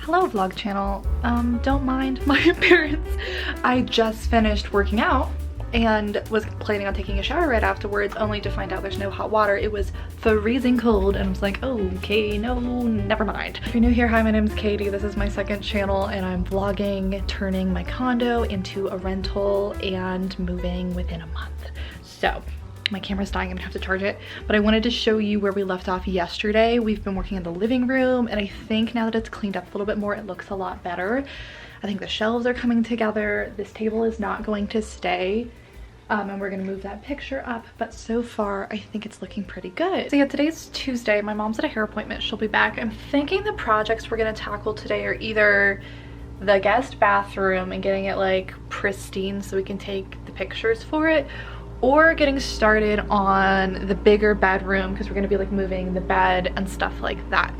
Hello vlog channel. Don't mind my appearance. I just finished working out and was planning on taking a shower right afterwards, only to find out there's no hot water. It was freezing cold and I was like, oh, okay, no, never mind. If you're new here, hi, my name's Katie. This is my second channel and I'm vlogging turning my condo into a rental and moving within a month. So my camera's dying, I'm gonna have to charge it, but I wanted to show you where we left off yesterday. We've been working in the living room and I think now that it's cleaned up a little bit more, it looks a lot better. I think the shelves are coming together. This table is not going to stay. And we're gonna move that picture up, but so far I think it's looking pretty good. So yeah, today's Tuesday. My mom's at a hair appointment. She'll be back. I'm thinking the projects we're gonna tackle today are either the guest bathroom and getting it like pristine so we can take the pictures for it, or getting started on the bigger bedroom because we're gonna be like moving the bed and stuff like that.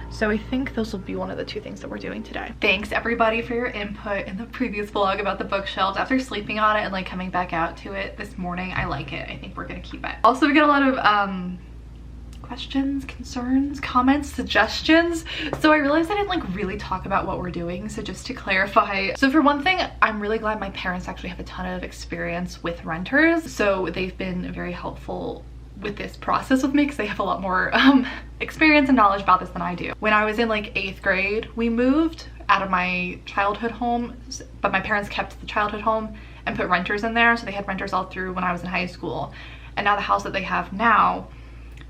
So I think those will be one of the two things that we're doing today. Thanks everybody for your input in the previous vlog about the bookshelves. After sleeping on it and like coming back out to it this morning, I like it. I think we're gonna keep it. Also, we got a lot of questions, concerns, comments, suggestions. So I realized I didn't like really talk about what we're doing. So just to clarify, so for one thing, I'm really glad my parents actually have a ton of experience with renters. So they've been very helpful with this process with me because they have a lot more experience and knowledge about this than I do. When I was in like 8th grade, we moved out of my childhood home, but my parents kept the childhood home and put renters in there. So they had renters all through when I was in high school. And now the house that they have now,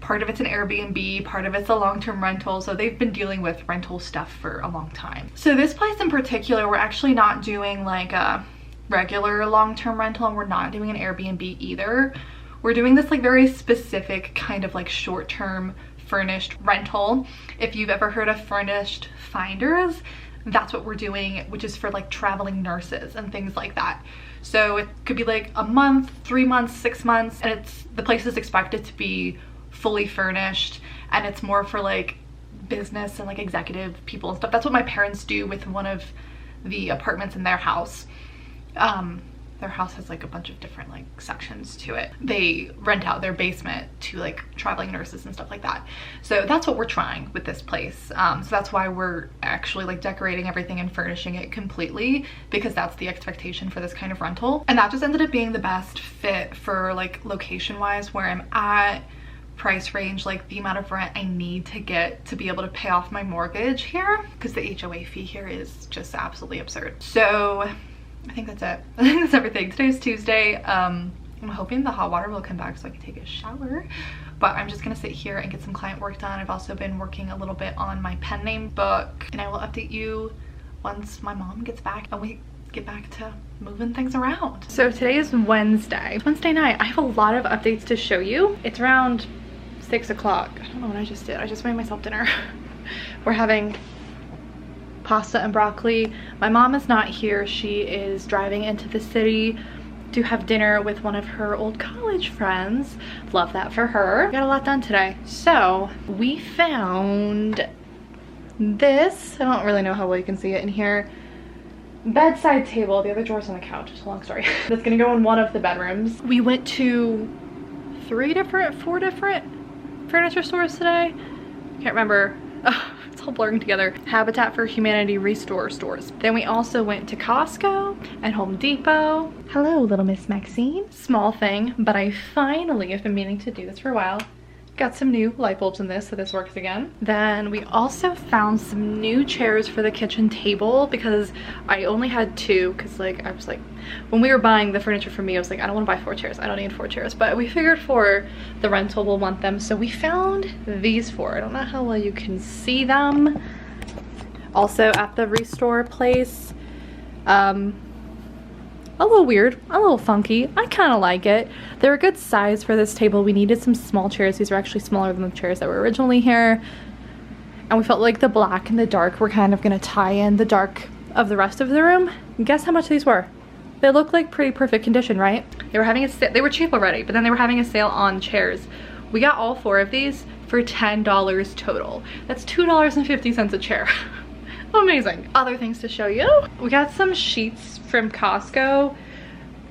part of it's an Airbnb, part of it's a long-term rental. So they've been dealing with rental stuff for a long time. So this place in particular, we're actually not doing like a regular long-term rental and we're not doing an Airbnb either. We're doing this like very specific kind of like short-term furnished rental. If you've ever heard of furnished finders, that's what we're doing, which is for like traveling nurses and things like that. So it could be like a month, 3 months, 6 months, and the place is expected to be fully furnished, and it's more for like business and like executive people and stuff. That's what my parents do with one of the apartments in their house. Their house has like a bunch of different like sections to it. They rent out their basement to like traveling nurses and stuff like that. So that's what we're trying with this place. So that's why we're actually like decorating everything and furnishing it completely, because that's the expectation for this kind of rental. And that just ended up being the best fit for like location wise where I'm at, price range, like the amount of rent I need to get to be able to pay off my mortgage here, because the HOA fee here is just absolutely absurd. So I think that's it. I think that's everything. Today's Tuesday. I'm hoping the hot water will come back so I can take a shower, but I'm just gonna sit here and get some client work done. I've also been working a little bit on my pen name book, and I will update you once my mom gets back and we get back to moving things around. So today is Wednesday. It's Wednesday night. I have a lot of updates to show you. It's around 6 o'clock. I don't know what I just did. I just made myself dinner. We're having pasta and broccoli. My mom is not here. She is driving into the city to have dinner with one of her old college friends. Love that for her. Got a lot done today. So we found this, I don't really know how well you can see it in here, bedside table. The other drawer's on the couch. It's a long story. That's gonna go in one of the bedrooms. We went to 4 different furniture stores today. Can't remember. It's all blurring together. Habitat for Humanity Restore stores. Then we also went to Costco and Home Depot. Hello, little Miss Maxine. Small thing, but I finally have been meaning to do this for a while. Got some new light bulbs in this, so this works again. Then we also found some new chairs for the kitchen table because I only had 2, because like I was like, when we were buying the furniture for me, I was like, I don't want to buy 4 chairs. I don't need 4 chairs. But we figured for the rental we'll want them. So we found these 4. I don't know how well you can see them. Also at the Restore place. A little weird, a little funky. I kind of like it. They're a good size for this table. We needed some small chairs. These are actually smaller than the chairs that were originally here. And we felt like the black and the dark were kind of going to tie in the dark of the rest of the room. And guess how much these were? They look like pretty perfect condition, right? They were having a sale. They were cheap already, but then they were having a sale on chairs. We got all 4 of these for $10 total. That's $2.50 a chair. Amazing. Other things to show you. We got some sheets from Costco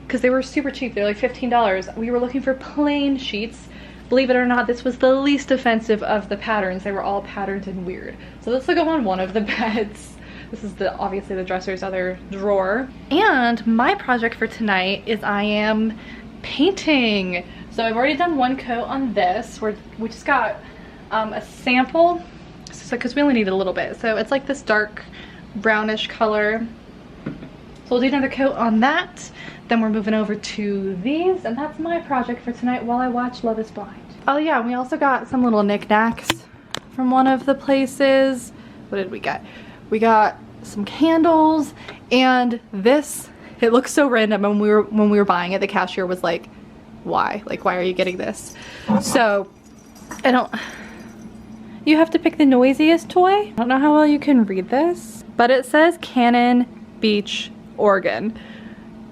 because they were super cheap. They're like $15. We were looking for plain sheets. Believe it or not, this was the least offensive of the patterns. They were all patterned and weird. So this will go on one of the beds. This is obviously the dresser's other drawer. And my project for tonight is I am painting. So I've already done one coat on this. We just got a sample, so because we only need a little bit. So it's like this dark brownish color. So we'll do another coat on that. Then we're moving over to these, and that's my project for tonight while I watch Love is Blind. Oh yeah, we also got some little knickknacks from one of the places. What did we get? We got some candles, and this, it looks so random. When we were buying it, the cashier was like, why? Like, why are you getting this? So, you have to pick the noisiest toy. I don't know how well you can read this, but it says Cannon Beach, Oregon,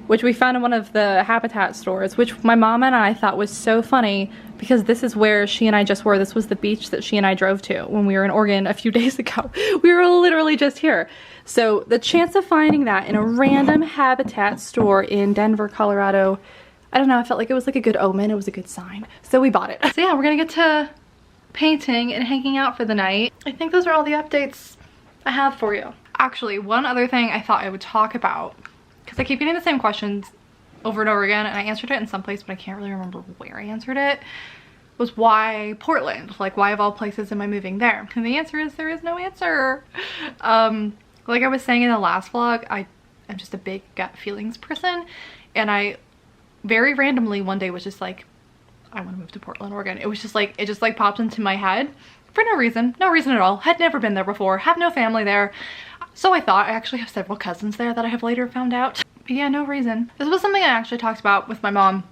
which we found in one of the Habitat stores, which my mom and I thought was so funny because this is where she and I just were. This was the beach that she and I drove to when we were in Oregon a few days ago. We were literally just here. So the chance of finding that in a random Habitat store in Denver, Colorado, I don't know, I felt like it was like a good omen. It was a good sign. So we bought it. So yeah, we're gonna get to painting and hanging out for the night. I think those are all the updates I have for you. Actually, one other thing I thought I would talk about, because I keep getting the same questions over and over again, and I answered it in some place, but I can't really remember where I answered it, was why Portland? Like, why of all places am I moving there? And the answer is there is no answer. Like I was saying in the last vlog, I'm just a big gut feelings person, and I very randomly one day was just like, I want to move to Portland, Oregon. It was just like, it just like popped into my head for no reason at all. Had never been there before, have no family there. So I thought, I actually have several cousins there that I have later found out. But yeah, no reason. This was something I actually talked about with my mom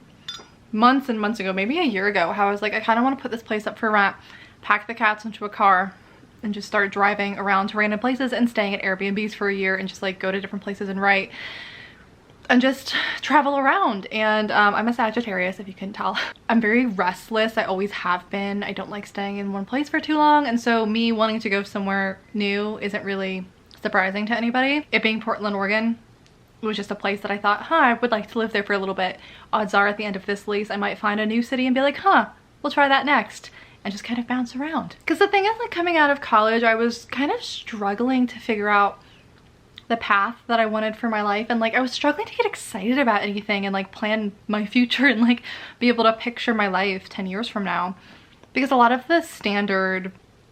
months and months ago, maybe a year ago, how I was like, I kind of want to put this place up for rent, pack the cats into a car, and just start driving around to random places and staying at Airbnbs for a year and just like go to different places and write and just travel around. And I'm a Sagittarius, if you couldn't tell. I'm very restless. I always have been. I don't like staying in one place for too long, and so me wanting to go somewhere new isn't really surprising to anybody. It being Portland, Oregon, it was just a place that I thought, huh, I would like to live there for a little bit. Odds are at the end of this lease I might find a new city and be like, huh, we'll try that next, and just kind of bounce around. Because the thing is, like, coming out of college, I was kind of struggling to figure out the path that I wanted for my life, and like I was struggling to get excited about anything and like plan my future and like be able to picture my life 10 years from now, because a lot of the standard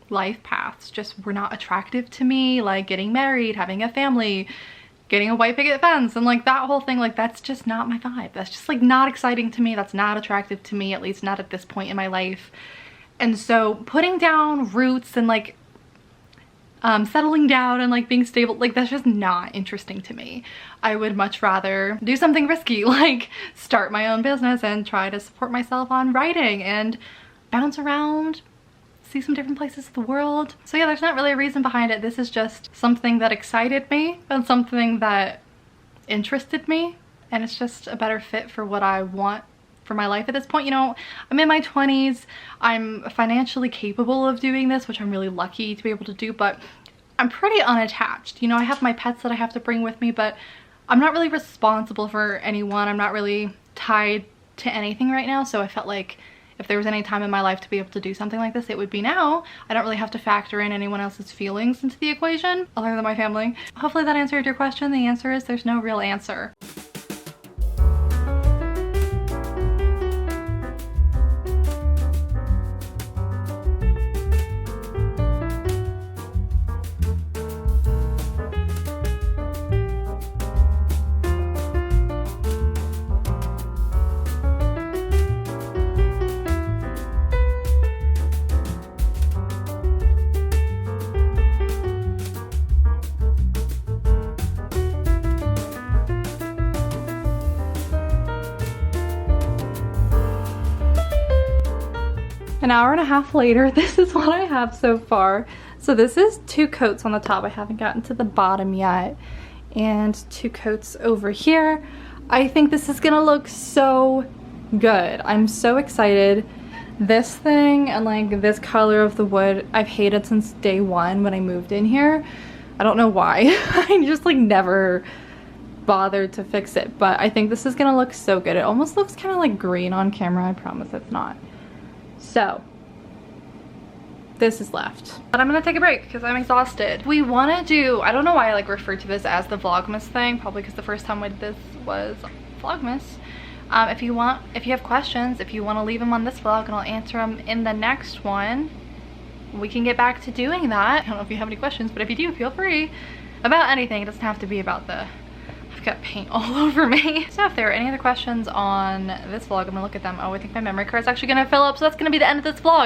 life paths just were not attractive to me, like getting married, having a family, getting a white picket fence, and like that whole thing, like that's just not my vibe. That's just like not exciting to me. That's not attractive to me, at least not at this point in my life. And so putting down roots and like settling down and like being stable, like that's just not interesting to me. I would much rather do something risky, like start my own business and try to support myself on writing and bounce around, see some different places of the world. So yeah, there's not really a reason behind it. This is just something that excited me and something that interested me, and it's just a better fit for what I want for my life at this point. You know, I'm in my 20s, I'm financially capable of doing this, which I'm really lucky to be able to do, but I'm pretty unattached. You know, I have my pets that I have to bring with me, but I'm not really responsible for anyone. I'm not really tied to anything right now, so I felt like if there was any time in my life to be able to do something like this, it would be now. I don't really have to factor in anyone else's feelings into the equation, other than my family. Hopefully that answered your question. The answer is there's no real answer. An hour and a half later, this is what I have so far. So this is 2 coats on the top. I haven't gotten to the bottom yet. And 2 coats over here. I think this is gonna look so good. I'm so excited. This thing and like this color of the wood, I've hated since day one when I moved in here. I don't know why. I just like never bothered to fix it, but I think this is gonna look so good. It almost looks kind of like green on camera. I promise it's not. So this is left. But I'm gonna take a break because I'm exhausted. We wanna do, I don't know why I like refer to this as the Vlogmas thing, probably because the first time we did this was Vlogmas. If you have questions, if you want to leave them on this vlog and I'll answer them in the next one, we can get back to doing that. I don't know if you have any questions, but if you do, feel free. About anything, it doesn't have to be about the, I've got paint all over me. So if there are any other questions on this vlog, I'm gonna look at them. Oh, I think my memory card is actually gonna fill up, so that's gonna be the end of this vlog.